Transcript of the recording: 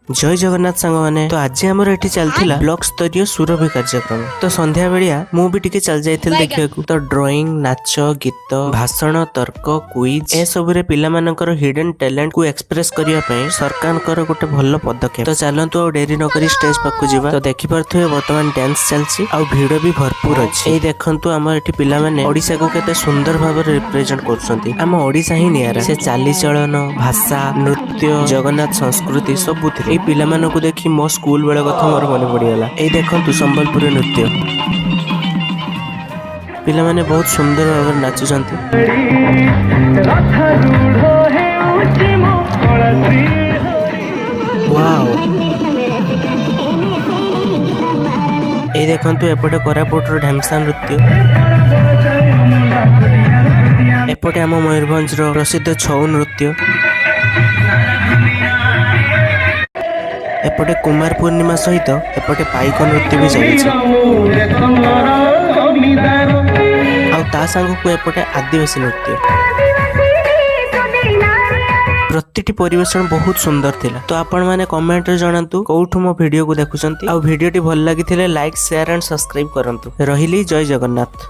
जय जगन्नाथ सांग मैंने तो आज आमर एठी चलथिला ब्लॉक स्तरीय सुरभि कार्यक्रम। तो संध्या बेलिया मु भी टिके चल जाइथिल देखियाकू। तो ड्राइंग, नाच, गीत, भाषण, तर्क, क्विज ए सब रे पिला मानकर हिडन टैलेंट को एक्सप्रेस करिया पई सरकारकर गोटे भल पदक्षेप। तो चलंतु आ डेरी न करी स्टेज पाकु जिबा। तो देखि परथुए वर्तमान डांस चलछि आ वीडियो भी भरपूर अछि। ए देखंतु हमर एठी पिला माने ओडिसा को केते सुंदर भाव रे रिप्रेजेंट करछंती। हम ओडिसा ही नियारा से चाली चलन, भाषा, नृत्य, जगन्नाथ संस्कृति सब ए पिला मानकु देखि मो स्कूल बेला कथा मोर मने पड़ीगला। ए देखंतु संबलपुर नृत्य पिला माने बहुत सुंदर भाव नाचुचंती। वाओ ए देखंतु एपटे कोरापुटर ढेमसा नृत्य, एपटे आम मयूरभंज प्रसिद्ध छऊ नृत्य, एपटे कुमार पूर्णिमा सहित एपटे पाइक नृत्य भी चली ता सांग को एपटे आदिवासी नृत्य। प्रतिटी परिवेशन बहुत सुंदर थिला। तो आपण माने कमेंट रे जणांतु कोठु मो वीडियो को देखुचंती आ वीडियोटी भल लागिथिले लाइक शेयर एंड सब्सक्राइब करंतु। रहिली जय जगन्नाथ।